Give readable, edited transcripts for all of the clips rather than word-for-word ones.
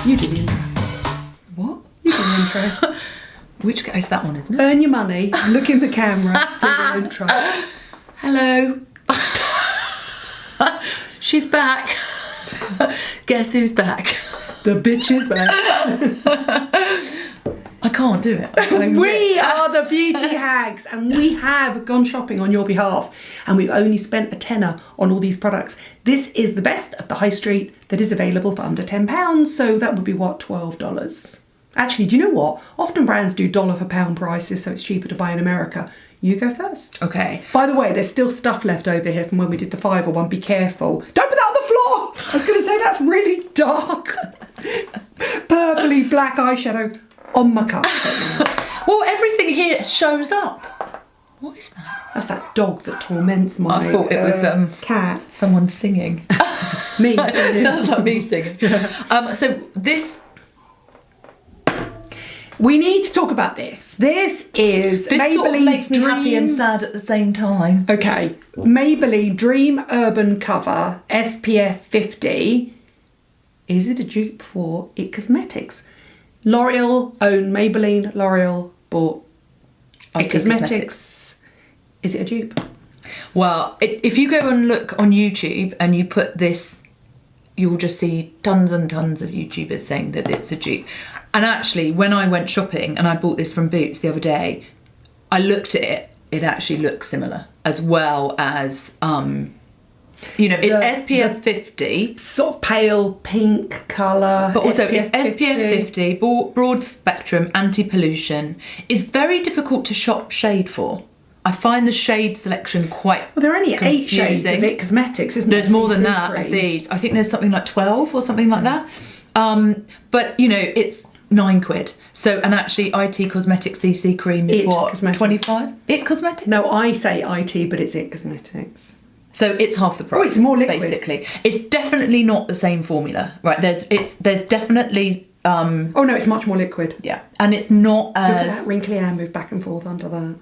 You do the intro. What? You do the intro. Which is that one, isn't it? Earn your money, look in the camera, do the intro. Hello. She's back. Guess who's back? The bitch is back. I can't do it. We are the beauty hags, and we have gone shopping on your behalf, and we've only spent a tenner on all these products. This is the best of the high street that is available for under £10, so that would be what, $12? Actually, do you know what? Often brands do dollar for pound prices, so it's cheaper to buy in America. You go first. Okay. By the way, there's still stuff left over here from when we did the £5 one. Be careful. Don't put that on the floor! I was going to say that's really dark. Purpley black eyeshadow on my cup. Well, everything here shows up. What is that? That's that dog that torments my I thought it was cat. someone singing. Me singing. Sounds like me singing. So this... We need to talk about this. This is This Maybelline sort of makes me Dream... happy and sad at the same time. Okay. Maybelline Dream Urban Cover SPF 50. Is it a dupe for IT Cosmetics? L'Oreal own Maybelline. L'Oreal bought IT Cosmetics. Is it a dupe? Well, if you go and look on YouTube and you put this, you'll just see tons and tons of YouTubers saying that it's a dupe. And actually, when I went shopping and I bought this from Boots the other day, I looked at it, it actually looks similar, as well as, you know, it's SPF 50. Sort of pale pink colour. But also it's SPF 50, broad spectrum, anti-pollution. It's very difficult to shop shade for. I find the shade selection quite Well, there are only confusing. 8 shades of IT Cosmetics, isn't there? There's more than that of these. I think there's something like 12 or something like that. But, you know, it's £9. So, and actually IT Cosmetics CC cream is what, Cosmetics. 25? IT Cosmetics? No, I say IT, but it's IT Cosmetics. So it's half the price. Oh, it's more liquid. Basically. It's definitely not the same formula, right? There's definitely... Oh no, it's much more liquid. Yeah. And it's not as... Look at that wrinkly hair move back and forth under that.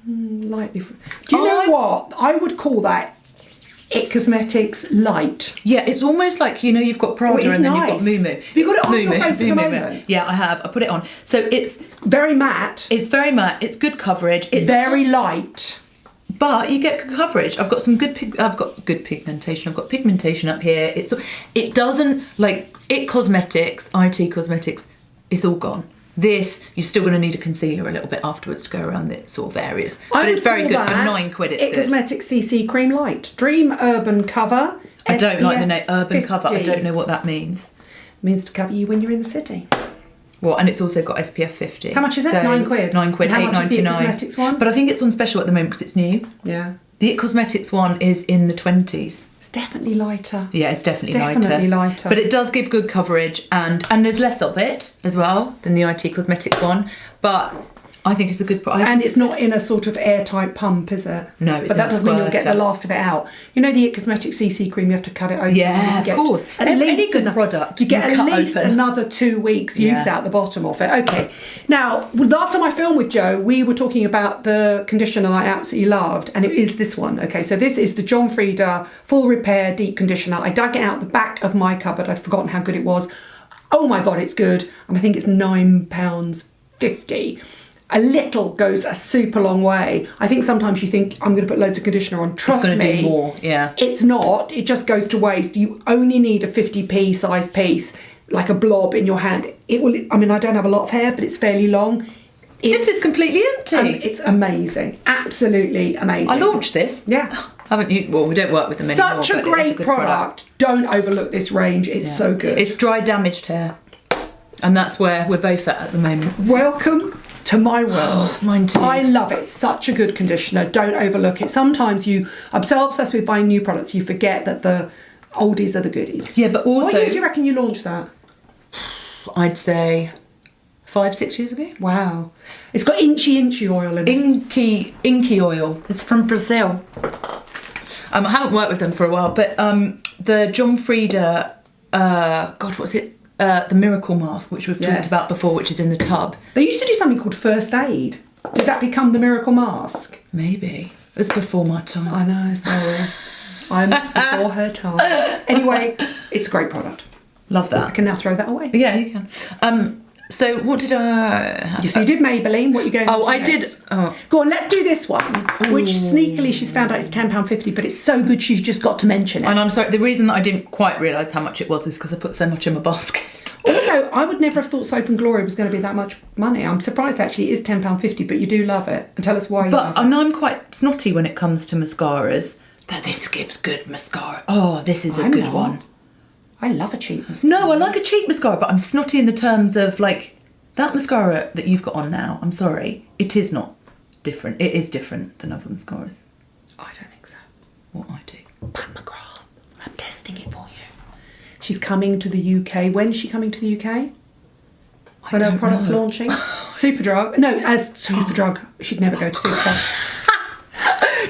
Lightly... Do you know what? I would call that IT Cosmetics light. Yeah, it's almost like, you know, you've got Prada and then you've got Moo Moo. Have you got it on your face at the moment? Yeah, I have. I put it on. So it's very matte. It's very matte. It's good coverage. It's very light. But you get good coverage. I've got some I've got good pigmentation. I've got pigmentation up here. It doesn't, like, IT Cosmetics, IT Cosmetics, it's all gone. This, you're still going to need a concealer a little bit afterwards to go around the sort of areas. But it's very good for £9. It's IT Cosmetics CC Cream Light. Dream Urban Cover. I don't like the name Urban 50. Cover. I don't know what that means. It means to cover you when you're in the city. Well, and it's also got SPF 50. How much is it? So, £9. £9, And how much is the IT Cosmetics one? But I think it's on special at the moment because it's new. Yeah. The IT Cosmetics one is in the 20s. It's definitely lighter. Yeah, it's definitely lighter. But it does give good coverage and there's less of it as well than the IT Cosmetics one. But I think it's a good price. And it's not in a sort of airtight pump, is it? No, it's But that doesn't mean you'll get the last of it out. You know the IT Cosmetics CC cream, you have to cut it open. Yeah, of course. At least any good product, you get you at cut least open. another 2 weeks use out the bottom of it. Okay. Now, last time I filmed with Joe, we were talking about the conditioner I absolutely loved, and it is this one. Okay, so this is the John Frieda Full Repair Deep Conditioner. I dug it out the back of my cupboard. I'd forgotten how good it was. Oh my God, it's good. And I think it's £9.50. A little goes a super long way. I think sometimes you think, I'm going to put loads of conditioner on. Trust me. It's going to do more, yeah. It's not. It just goes to waste. You only need a 50p size piece, like a blob in your hand. It will. I mean, I don't have a lot of hair, but it's fairly long. This is completely empty. It's amazing. Absolutely amazing. I launched this. Yeah. Haven't you? Well, we don't work with them anymore. Such a great product. Don't overlook this range. It's so good. It's dry, damaged hair. And that's where we're both at the moment. Welcome to my world. Mine too. I love it. Such a good conditioner. Don't overlook it. Sometimes I'm so obsessed with buying new products, you forget that the oldies are the goodies. Yeah, but also... What year do you reckon you launched that? I'd say 5-6 years ago. Wow. It's got inchy oil in it. Inky oil. It's from Brazil. I haven't worked with them for a while, but the John Frieda, God, what's it? The Miracle Mask, which we've talked about before, which is in the tub. They used to do something called First Aid. Did that become the Miracle Mask? Maybe. It was before my time. I know, sorry. I'm before her time. Anyway, it's a great product. Love I that. can now throw that away. Yeah, you can. So what did I have? So you did Maybelline. What are you going Oh, to I next? did. Oh. Go on, let's do this one, which sneakily she's found out it's £10.50, but it's so good she's just got to mention it. And I'm sorry, the reason that I didn't quite realise how much it was is because I put so much in my basket. Also, I would never have thought Soap and Glory was going to be that much money. I'm surprised actually it is £10.50, but you do love it. And tell us why you love it. And I'm quite snotty when it comes to mascaras, but this gives good mascara. Oh, this is a I'm good not. one. I love a cheap mascara. No, I like a cheap mascara, but I'm snotty in the terms of like that mascara that you've got on now. I'm sorry, it is not different. It is different than other mascaras. I don't think so. What I do. Pat McGrath, I'm testing it for you. She's coming to the UK. When's she coming to the UK? When her product's launching? Superdrug. No, as Superdrug. She'd never go to Superdrug.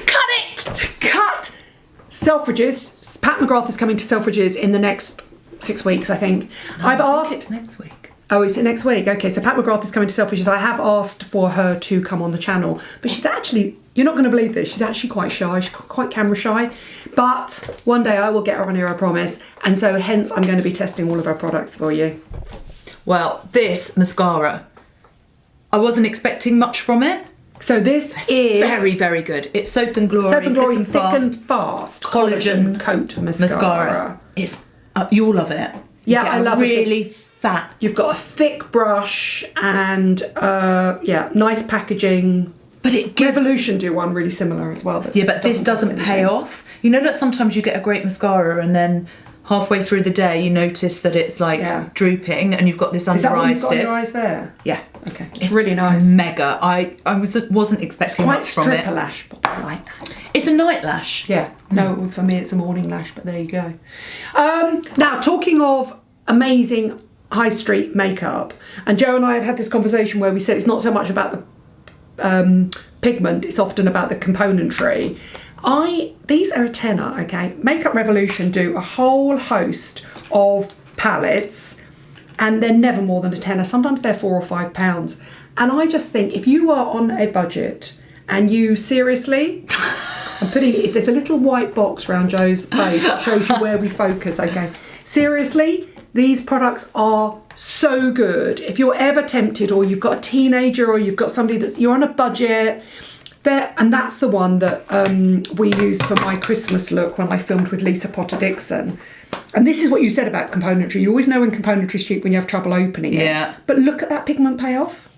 Cut it! Cut! Selfridges. Pat McGrath is coming to Selfridges in the next 6 weeks, I think. I think it's next week. Oh, is it next week? Okay, so Pat McGrath is coming to Selfridges. I have asked for her to come on the channel, but she's actually, you're not going to believe this, she's actually quite shy. She's quite camera shy. But one day I will get her on here, I promise. And so hence I'm going to be testing all of her products for you. Well, this mascara, I wasn't expecting much from it. So this is very, very good. It's Soap and Glory, Soap and Glory Thick and Thick and Fast Collagen Coat Mascara. It's you'll love it. Yeah, I love it. Really fat. You've got a thick brush and nice packaging. But it gives... Revolution do one really similar as well. Yeah, but this doesn't pay off. You know that sometimes you get a great mascara and then halfway through the day you notice that it's like drooping and you've got this under eye stiff. Is that what you've got on your eyes there? Yeah. Okay. It's really nice. Mega. I wasn't expecting much from it. Quite strip lash, but I like that. It's a night lash. Yeah. No, for me it's a morning lash, but there you go. Now, talking of amazing high street makeup, and Joe and I had this conversation where we said it's not so much about the pigment, it's often about the componentry. These are a tenner, okay? Makeup Revolution do a whole host of palettes and they're never more than a tenner. Sometimes they're £4 or £5. And I just think if you are on a budget and you seriously, there's a little white box around Joe's face that shows you where we focus, okay? Seriously, these products are so good. If you're ever tempted or you've got a teenager or you've got somebody you're on a budget, and that's the one that we used for my Christmas look when I filmed with Lisa Potter Dixon. And this is what you said about componentry. You always know when componentry's cheap when you have trouble opening it. Yeah. But look at that pigment payoff.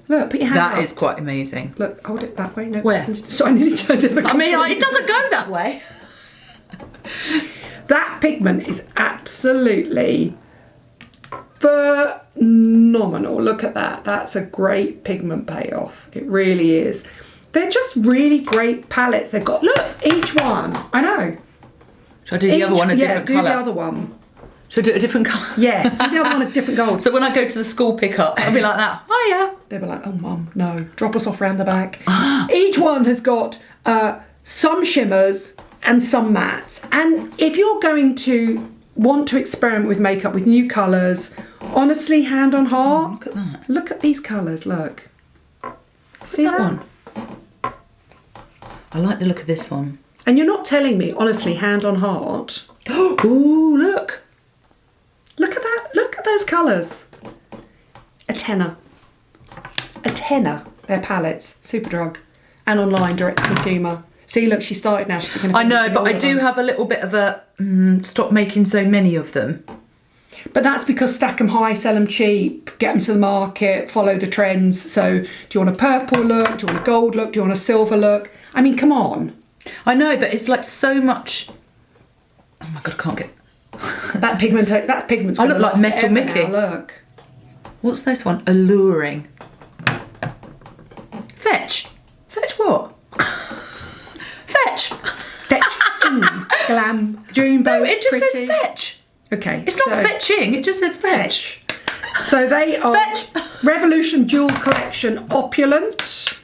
Look, put your hand up. That is quite amazing. Look, hold it that way. No, where? So I nearly turned it. It doesn't go that way. That pigment is absolutely phenomenal. Look at that. That's a great pigment payoff. It really is. They're just really great palettes. They've got, look, each one. I know. Should I do the other one a different colour? Yeah, do the other one. Should I do a different colour? Yes, do the other one a different gold. So when I go to the school pickup, I'll be like that. Hiya. They'll be like, oh, Mum, no. Drop us off round the back. Each one has got some shimmers and some mattes. And if you're going to want to experiment with makeup with new colours, honestly, hand on heart, look at that. Look at these colours, look. See that that one? I like the look of this one. And you're not telling me, honestly, hand on heart. Ooh, look. Look at that. Look at those colours. A tenner. A tenner. They're palettes. Superdrug. And online, direct to consumer. See, look, she started now. She's going to. I know, but I do have a little bit of a stop making so many of them. But that's because stack them high, sell them cheap, get them to the market, follow the trends. So do you want a purple look? Do you want a gold look? Do you want a silver look? I mean, come on. I know, but it's like so much. Oh my God, I can't get... That pigment's I look like Metal Mickey. Now, look. What's this one? Alluring. Fetch. Fetch what? Fetch. Fetch. Glam. Dreamboat. No, it just pretty. says fetch. Okay. It's not fetching, it just says fetch. So they are Fetch. Revolution Jewel Collection Opulent,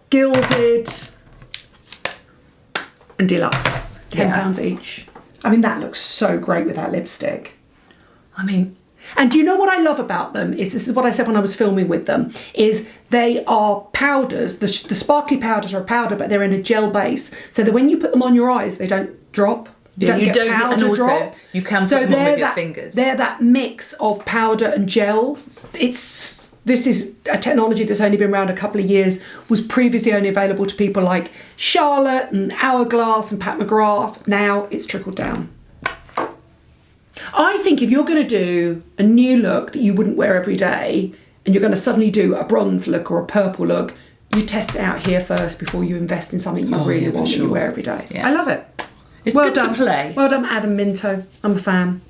Gilded and Deluxe. £10 each. I mean, that looks so great with that lipstick. I mean... And do you know what I love about them? This is what I said when I was filming with them, is they are powders. The sparkly powders are a powder, but they're in a gel base. So that when you put them on your eyes, they don't drop. You don't get powder and also drop. you can put them on with your fingers. They're that mix of powder and gel. This is a technology that's only been around a couple of years, was previously only available to people like Charlotte and Hourglass and Pat McGrath. Now it's trickled down. I think if you're going to do a new look that you wouldn't wear every day, and you're going to suddenly do a bronze look or a purple look, you test it out here first before you invest in something you really want that you wear every day. Yeah. I love it. It's well good done. To play. Well done, Adam Minto. I'm a fan.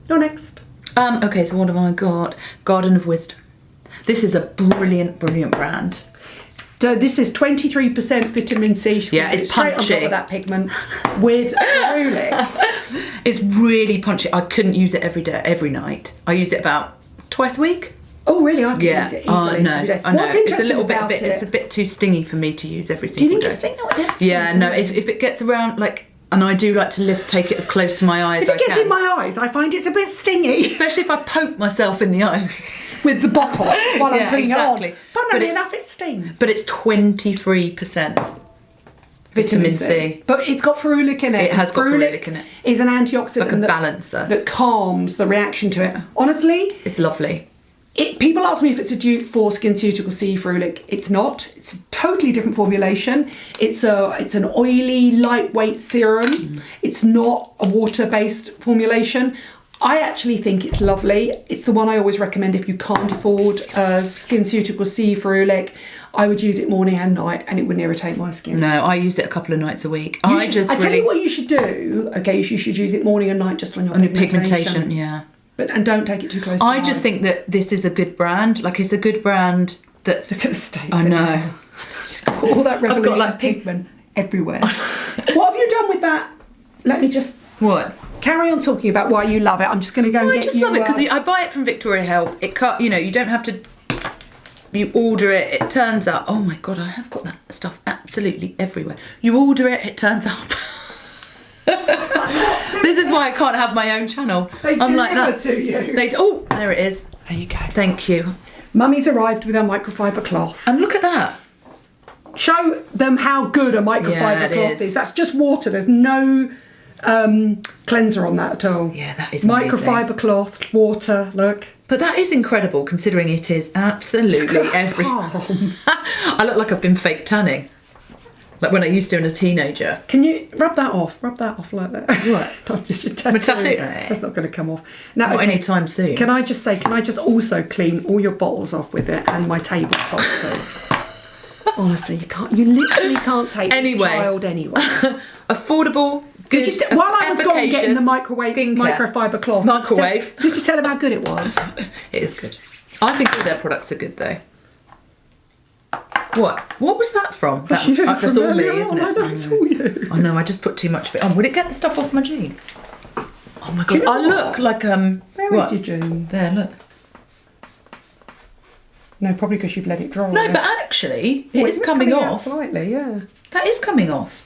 You're next. Okay, so what have I got? Garden of Wisdom. This is a brilliant, brilliant brand. So this is 23% vitamin C. Yeah, it's punchy. On top of that pigment with ferulic. It's really punchy. I couldn't use it every day, every night. I use it about twice a week. Oh, really? I can use it easily every day. I know. What's interesting about it? It's a bit too stingy for me to use every single day. Do you think it's stingy? Yeah, no. If it gets around, like, and I do like to take it as close to my eye as I can. If it gets in my eyes, I find it's a bit stingy. Especially if I poke myself in the eye. With the bottle while I'm putting it on. Funnily enough, it stings. But it's 23% vitamin C. But it's got ferulic in it. It has got ferulic in it. It's an antioxidant. It's like a balancer. That calms the reaction to it. Honestly. It's lovely. People ask me if it's a dupe for SkinCeuticals C ferulic. It's not. It's a totally different formulation. It's an oily, lightweight serum. It's not a water-based formulation. I actually think it's lovely. It's the one I always recommend if you can't afford SkinCeuticals C ferulic. I would use it morning and night, and it wouldn't irritate my skin. No, I use it a couple of nights a week. I tell you what you should do. Okay, you should use it morning and night just on your pigmentation. Yeah. And don't take it too close to I just think that this is a good brand. Like, it's a good brand that's... Look at the state. I know. All that revolution. I've got like pigment everywhere. What have you done with that? Let me just... What? Carry on talking about why you love it. I'm just going to go and get you... I just love it because I buy it from Victoria Health. You don't have to... You order it, it turns up. Oh my God, I have got that stuff absolutely everywhere. You order it, it turns up. This is why I can't have my own channel. I'm like that. To you. Oh, there it is. There you go. Thank you. Mummy's arrived with her microfiber cloth. And look at that. Show them how good a microfiber cloth is. That's just water. There's no cleanser on that at all. Yeah, that is amazing. Microfiber cloth, water, look. But that is incredible considering it is absolutely everywhere. I look like I've been fake tanning. Like when I used to when I was a teenager. Can you rub that off? Rub that off like that. What? Not just your tattoo. My tattoo? That's not going to come off. Now, not anytime soon. Can I just also clean all your bottles off with it and my tabletop too? Honestly, you literally can't take this child anywhere. Affordable, good. While I was gone getting the microfiber cloth. Microwave. Did you tell him how good it was? It is good. I think all their products are good though. What was that from? That's all me, isn't it? I know, it's all you. I know, I just put too much of it on. Would it get the stuff off my jeans? Oh my God, I look like Where is your jeans? There, look. No, probably because you've let it dry. No, but actually, it is coming off. Slightly, yeah. That is coming off.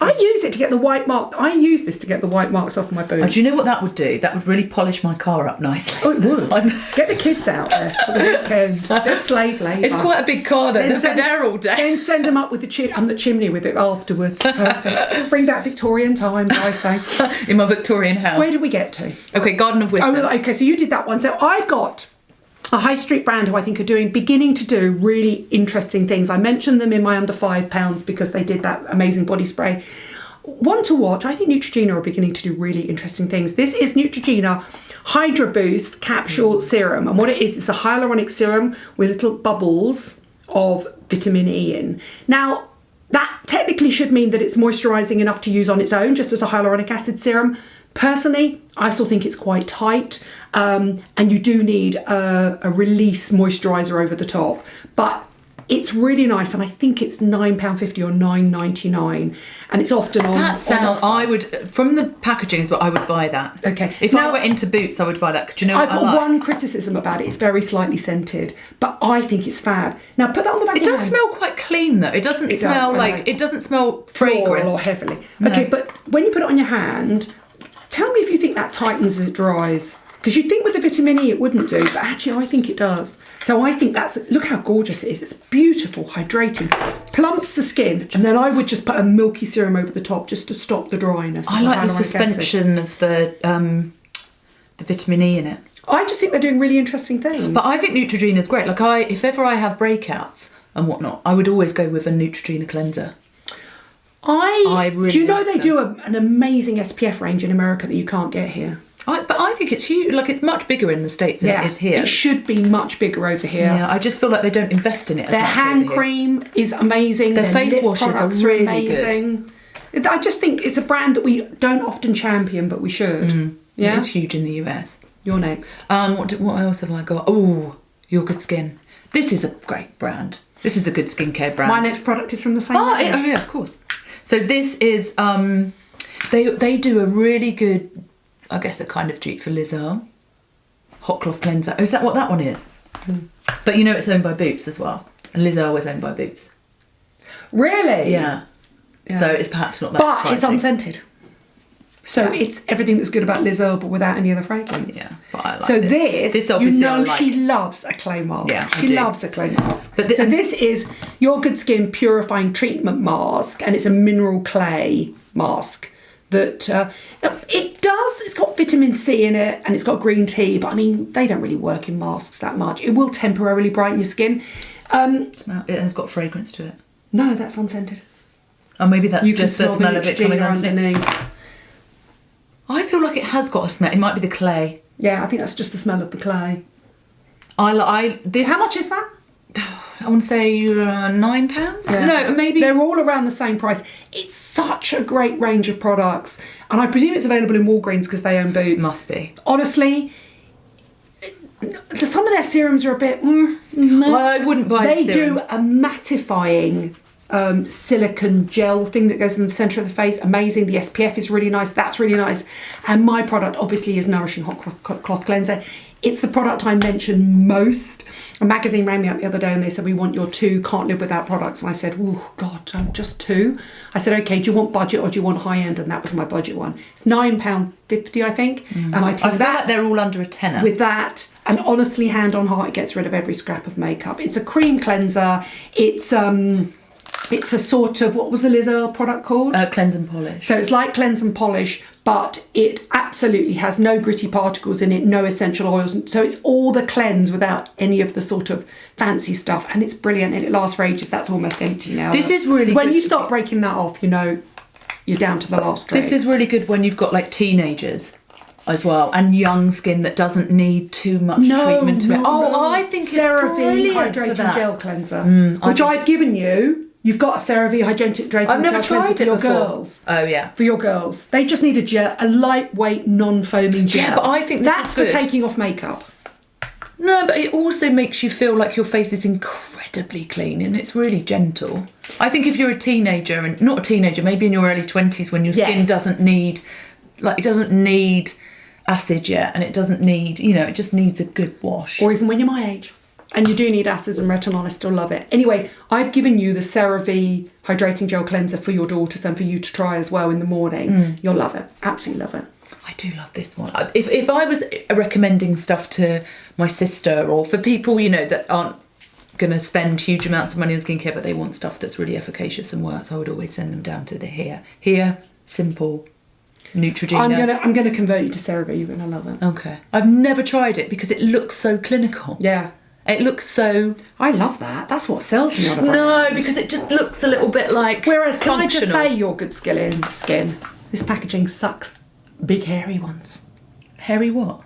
I use it to get the white mark. I use this to get the white marks off my boots. Oh, do you know what that would do? That would really polish my car up nicely. Oh, it would. Get the kids out there for the weekend. They're slave labour. It's quite a big car though. They'll be there all day. Then send them up with the chimney with it afterwards. Perfect. Bring back Victorian times, I say. In my Victorian house. Where did we get to? Okay, Garden of Wisdom. Oh, okay, so you did that one. So I've got a high street brand who I think are beginning to do really interesting things. I mentioned them in my under £5 because they did that amazing body spray. One to watch, I think Neutrogena are beginning to do really interesting things. This is Neutrogena HYDRABOOST Capsule Serum. And what it is, it's a hyaluronic serum with little bubbles of vitamin E in. Now, that technically should mean that it's moisturising enough to use on its own, just as a hyaluronic acid serum. Personally, I still think it's quite tight, and you do need a release moisturiser over the top. But it's really nice, and I think it's £9.50 or £9.99, and it's often on. That sounds. I would, from the packaging, is what I would buy that. Okay. If I went into Boots, I would buy that. Do you know what I've got one criticism about it. It's very slightly scented, but I think it's fab. Now put that on the back. It does smell quite clean though. It doesn't smell like it doesn't smell fragrant or heavily. No. Okay, but when you put it on your hand, tell me if you think that tightens as it dries. Because you'd think with the vitamin E it wouldn't do, but actually I think it does. So I think look how gorgeous it is. It's beautiful, hydrating. plumps the skin, and then I would just put a milky serum over the top just to stop the dryness. I like the suspension of the vitamin E in it. I just think they're doing really interesting things. But I think Neutrogena is great. Like if ever I have breakouts and whatnot, I would always go with a Neutrogena cleanser. I really do you know like they them. do an amazing SPF range in America that you can't get here? But I think it's huge. Like it's much bigger in the States than it is here. It should be much bigger over here. Yeah, I just feel like they don't invest in it as Their much hand over here. cream is amazing. Their face lip washes are products really amazing. I just think it's a brand that we don't often champion, but we should. Yeah, It's huge in the US. You're next. What else have I got? Oh, Your Good Skin. This is a great brand. This is a good skincare brand. My next product is from the same range. Yeah, of course. So this is they do a really good, I guess a kind of dupe for Liz Earle. Hot cloth cleanser. Oh, is that what that one is? But you know it's owned by Boots as well. And Liz Earle was owned by Boots. Really? Yeah. So it's perhaps not that But it's pricey. unscented. So it's everything that's good about Liz Earle, but without any other fragrance. Yeah, but I like so this you obviously I know like. she loves a clay mask. Yeah, I she do. loves a clay mask. But so this is Your Good Skin Purifying Treatment Mask, and it's a mineral clay mask that it's got vitamin C in it, and it's got green tea, but I mean, they don't really work in masks that much. It will temporarily brighten your skin. It has got fragrance to it. No, that's unscented. Oh, maybe that's You just can the smell of it coming underneath. I feel like it has got a smell. It might be the clay. Yeah, I think that's just the smell of the clay. This. How much is that? I want to say £9. Yeah. No, maybe. They're all around the same price. It's such a great range of products, and I presume it's available in Walgreens because they own Boots. Must be. Honestly, some of their serums are a bit. Well, I wouldn't buy They serums. do a mattifying silicone gel thing that goes in the centre of the face. Amazing. The SPF is really nice. That's really nice. And my product obviously is Nourishing Hot Cloth Cleanser. It's the product I mention most. A magazine rang me up the other day and they said, we want your 2 can't live without products. And I said, oh God, just 2? I said, okay, do you want budget or do you want high end? And that was my budget one. It's £9.50, I think. And I feel like they're all under a tenner. With that, and honestly, hand on heart, it gets rid of every scrap of makeup. It's a cream cleanser. It's a sort of, what was the Liz Earle product called? Cleanse and Polish. So it's like cleanse and polish, but it absolutely has no gritty particles in it, no essential oils. So it's all the cleanse without any of the sort of fancy stuff. And it's brilliant and it lasts for ages. That's almost empty now. This is really When good. you start breaking that off, you know, you're down to the last dregs. This is really good when you've got like teenagers as well and young skin that doesn't need too much treatment to it. Oh, I think it's CeraVe brilliant for Hydrating that. Gel Cleanser, which I've given you. You've got a CeraVe Hydrating Gel I've never Cleanser tried for it your before. girls. Oh yeah. For your girls. They just need a gel, a lightweight, non-foaming gel. Yeah, but I think this that's is for good. taking off makeup. No, but it also makes you feel like your face is incredibly clean and it's really gentle. I think if you're a teenager, and not a teenager, maybe in your early 20s when your skin doesn't need acid yet and it doesn't need, it just needs a good wash. Or even when you're my age. And you do need acids and retinol, I still love it. Anyway, I've given you the CeraVe Hydrating Gel Cleanser for your daughters and for you to try as well in the morning. You'll love it. Absolutely love it. I do love this one. If I was recommending stuff to my sister or for people, that aren't going to spend huge amounts of money on skincare but they want stuff that's really efficacious and works, I would always send them down to the Here, simple, Neutrogena. I'm gonna convert you to CeraVe. You're gonna love it. Okay. I've never tried it because it looks so clinical. Yeah. It looks so... I love that. That's what sells me on a brand. No, because it just looks a little bit like Whereas, can I just functional. say Your Good Skin? This packaging sucks big hairy ones. Hairy what?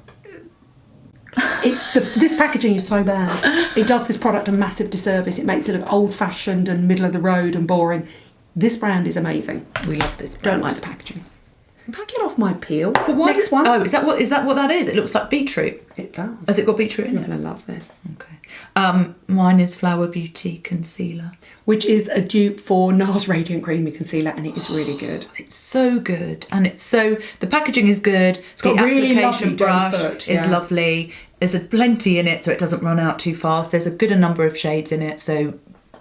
This packaging is so bad. It does this product a massive disservice. It makes it look old-fashioned and middle of the road and boring. This brand is amazing. We love this brand. Don't like the packaging. Pack it off my peel. But why Next one. Oh, is that what that is? It looks like beetroot. It does. Has it got beetroot in You're it? going to love this. Okay. Mine is Flower Beauty Concealer. Which is a dupe for NARS Radiant Creamy Concealer, and it is really good. It's so good. And the packaging is good. It's got the really application lovely doe brush foot, is yeah. lovely. There's plenty in it so it doesn't run out too fast. There's a good number of shades in it, so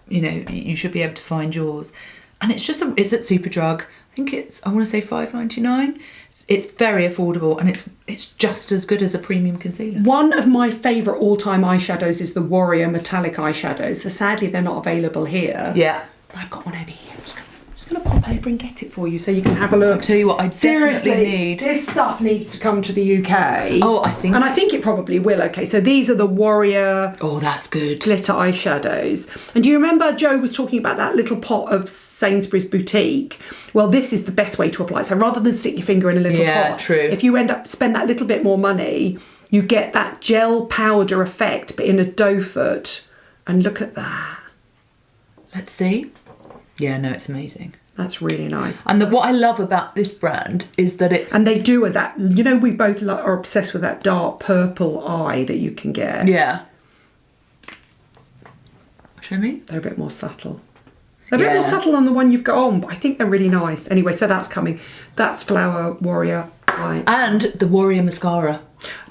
you should be able to find yours. And it's at Superdrug. I think I want to say $5.99. It's very affordable and it's just as good as a premium concealer. One of my favourite all-time eyeshadows is the Warrior Metallic eyeshadows. Sadly, they're not available here. Yeah. I've got one over here. I'm just gonna pop over and get it for you so you can have a look. I'll tell you what, I Seriously, definitely need. this stuff needs to come to the UK. Oh, I think. And I think it probably will. Okay, so these are the Warrior Oh, that's good. glitter eyeshadows. And do you remember Joe was talking about that little pot of Sainsbury's Boutique? Well, this is the best way to apply. So rather than stick your finger in a little pot, true. if you end up spend that little bit more money, you get that gel powder effect, but in a doe foot. And look at that. Let's see. Yeah, no, it's amazing. That's really nice. And what I love about this brand is that it's... And they do that, you know, we both are obsessed with that dark purple eye that you can get. Yeah. Show me. They're a bit more subtle. They're a bit more subtle than the one you've got on, but I think they're really nice. Anyway, so that's coming. That's Flower Warrior Eye. And the Warrior Mascara.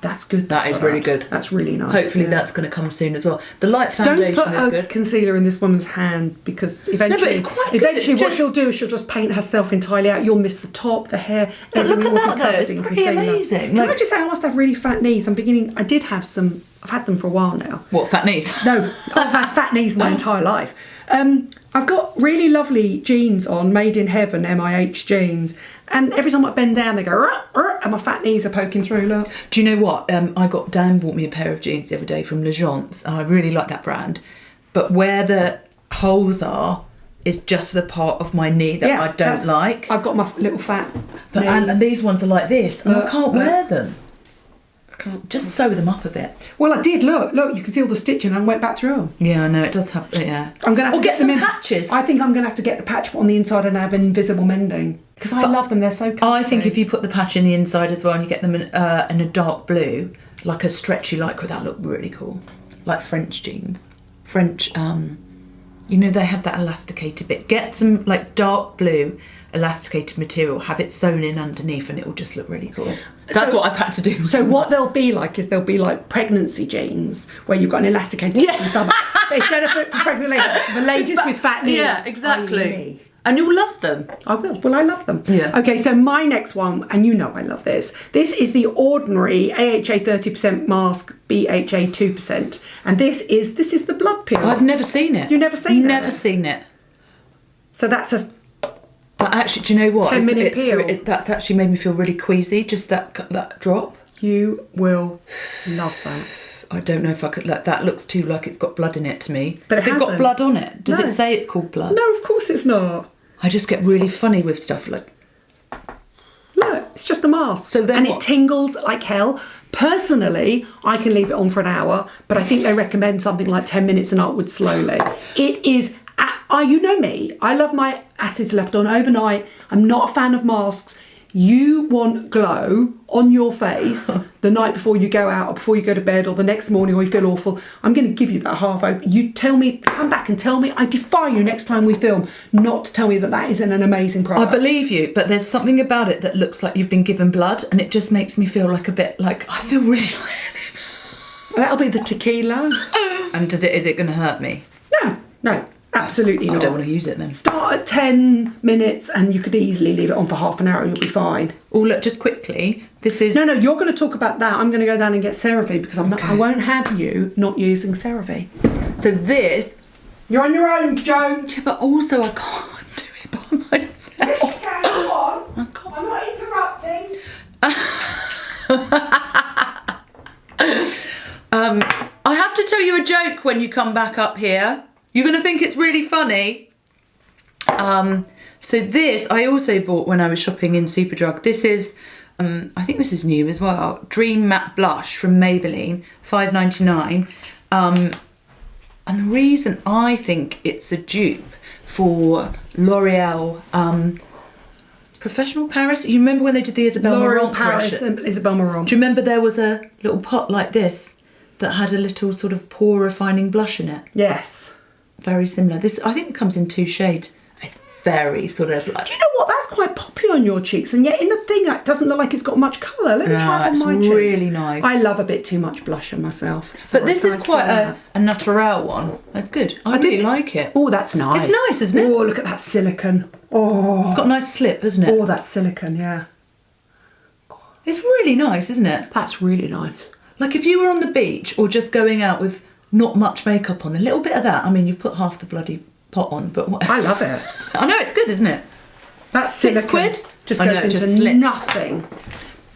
That's good. That is really good. That's really nice. Hopefully that's going to come soon as well. The light foundation Don't put is a good. concealer in this woman's hand because eventually, it's quite good. eventually It's what just- she'll do is she'll just paint herself entirely out. You'll miss the top, the hair. But look everything at will be that though, covered it's in pretty concealer. amazing. Can I Like- just say I must have really fat knees? I did have some. I've had them for a while now. What, fat knees? No, I've had fat knees my entire life. I've got really lovely jeans on, Made in Heaven, MIH jeans. And every time I bend down, they go, "Rah, rah," and my fat knees are poking through, look. Do you know what? Dan bought me a pair of jeans the other day from Legence, and I really like that brand. But where the holes are is just the part of my knee that I don't like. I've got my little fat But knees. and these ones are like this, and I can't look. wear them. Just sew them up a bit. Well, I did, look, you can see all the stitching. I went back through them. Yeah, I know, it does have, yeah. I'm going to have Or to get them some in. patches. I think I'm going to have to get the patch on the inside and have invisible mending. Because I love them, they're so comfy. I think if you put the patch in the inside as well and you get them in a dark blue, like a stretchy lycra, that look really cool. Like French jeans. French, you know, they have that elasticated bit. Get some like dark blue elasticated material, have it sewn in underneath, and it will just look really cool. That's what I've had to do. So what they'll be like pregnancy jeans where you've got an elasticated stomach. But instead of for pregnant ladies, for the ladies with fat knees. Yeah, i.e. exactly. me. And you'll love them. I will. Well, I love them. Yeah. Okay, so my next one, and you know I love this. This is the Ordinary AHA 30% mask, BHA 2%. And this is the blood peel. I've never seen it. You've never seen it? Never seen it. So that's a But actually, do you know what? 10-minute peel. That's actually made me feel really queasy, just that drop. You will love that. I don't know if I could. That looks too like it's got blood in it to me. But it has it got hasn't. blood on it? Does No. it say it's called blood? No, of course it's not. I just get really funny with stuff like. Look, it's just a mask. So then and what? it tingles like hell. Personally, I can leave it on for an hour, but I think they recommend something like 10 minutes and upwards slowly. It is, you know me, I love my acids left on overnight. I'm not a fan of masks. You want glow on your face the night before you go out or before you go to bed or the next morning or you feel awful. I'm going to give you that half open. You tell me, come back and tell me. I defy you next time we film not to tell me that that isn't an amazing product. I believe you, but there's something about it that looks like you've been given blood, and it just makes me feel like a bit like I feel really. That'll be the tequila. And is it going to hurt me? No, absolutely not. I don't want to use it then. Start at 10 minutes and you could easily leave it on for half an hour and you'll be fine. Oh, look, just quickly, this is... No, you're going to talk about that. I'm going to go down and get CeraVe because I won't have you not using CeraVe. So this... You're on your own, Jones. But also I can't do it by myself. Okay, go on. I'm not interrupting. I have to tell you a joke when you come back up here. You're going to think it's really funny. So this I also bought when I was shopping in Superdrug. This is, I think this is new as well. Dream Matte Blush from Maybelline, $5.99. And the reason I think it's a dupe for L'Oreal Professional Paris. You remember when they did the Isabel L'Oreal Marant Paris collection? and Isabel Marant. Do you remember there was a little pot like this that had a little sort of pore refining blush in it? Yes. Very similar. This, I think it comes in 2 shades. It's very sort of like... Do you know what? That's quite poppy on your cheeks, and yet in the thing it doesn't look like it's got much colour. Let me try it on my cheeks. It's really nice. I love a bit too much blush on myself. So But this is quite a natural one. That's good. I really like it. Oh, that's nice. It's nice, isn't it? Oh, look at that silicone. Oh. It's got a nice slip, isn't it? Oh, that silicone, yeah. It's really nice, isn't it? That's really nice. Like if you were on the beach or just going out with not much makeup on, a little bit of that. I mean, you've put half the bloody pot on, but whatever. I love it. I know, it's good, isn't it? That's £6. Just I goes know, it into just slips. nothing.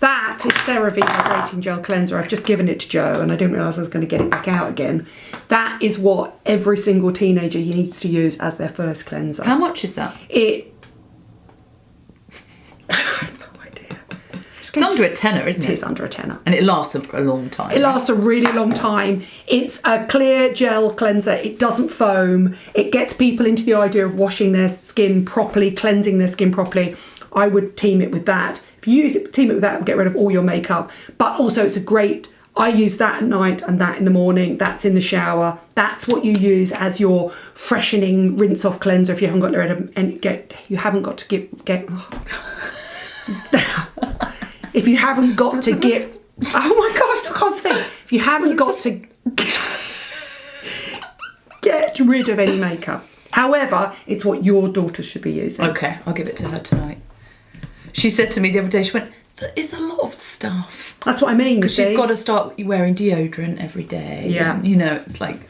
That is CeraVe Hydrating Gel Cleanser. I've just given it to Joe and I didn't realise I was going to get it back out again. That is what every single teenager needs to use as their first cleanser. How much is that? I have no idea. It's under a tenner, isn't it? It is under a tenner. And it lasts a long time. It lasts a really long time. It's a clear gel cleanser. It doesn't foam. It gets people into the idea of washing their skin properly, cleansing their skin properly. I would team it with that. If you team it with that, it'll get rid of all your makeup. But also it's a great, I use that at night and that in the morning. That's in the shower. That's what you use as your freshening rinse off cleanser if you haven't got rid of, and you haven't got to get if you haven't got to get, oh my God, I still can't speak. If you haven't got to get rid of any makeup. However, it's what your daughter should be using. Okay, I'll give it to her tonight. She said to me the other day, she went, "There is a lot of stuff." That's what I mean, because she's got to start wearing deodorant every day. Yeah. And, you know, it's like,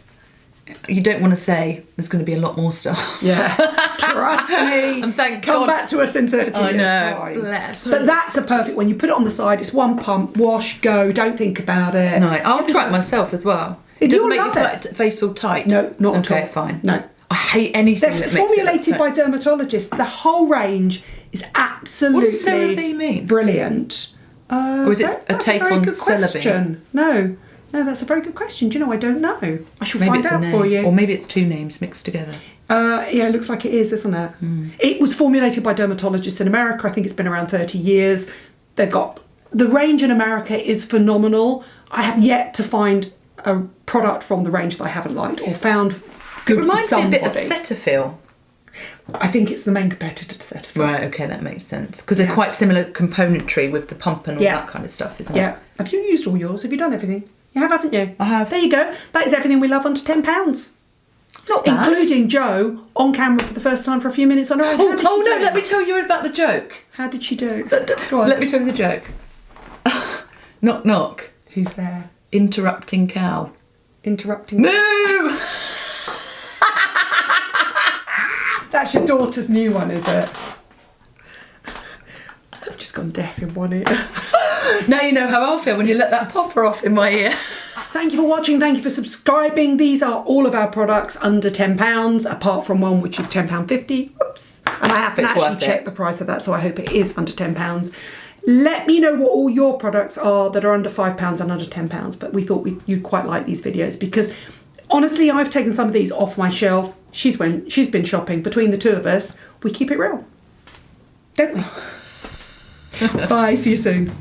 you don't want to say there's going to be a lot more stuff. Yeah. Trust me. And thank Come God. back to us in 30 I years know. time. Bless her. But that's a perfect one. You put it on the side, it's one pump, wash, go, don't think about it. No, I'll try it myself as well. It Doesn't you'll make love your it. face feel tight. No, not at all. Okay, fine. No. I hate anything that It's makes formulated it by dermatologists. The whole range is absolutely What does CeraVe mean? brilliant. Or is it a take on good CeraVe? question. No, that's a very good question. Do you know, I don't know. I shall Maybe find it's a out name. for you. Or maybe it's two names mixed together. Yeah, it looks like it is, isn't it? It was formulated by dermatologists in America. I think it's been around 30 years. They've got, the range in America is phenomenal. I have yet to find a product from the range that I haven't liked or found good It reminds for me a somebody. bit of Cetaphil. I think it's the main competitor to Cetaphil. Right, okay, that makes sense. Because they're quite similar componentry with the pump and all Yeah. that kind of stuff, isn't it? Yeah. Have you used all yours? Have you done everything? You have, haven't you? I have. There you go. That is everything we love under £10. Not bad. Including Jo on camera for the first time for a few minutes on her own. How did she Oh no, do? let me tell you about the joke. How did she do? Go on. Let me tell you the joke. Knock knock. Who's there? Interrupting cow. Interrupting. Moo! That's your daughter's new one, is it? I've just gone deaf in one ear. Now you know how I feel when you let that popper off in my ear. Thank you for watching. Thank you for subscribing. These are all of our products under £10, apart from one which is £10.50. Whoops. And I haven't It's actually worth it. checked the price of that, so I hope it is under £10. Let me know what all your products are that are under £5 and under £10. But we thought you'd quite like these videos because honestly, I've taken some of these off my shelf. She's been shopping. Between the two of us, we keep it real. Don't we? Bye. See you soon.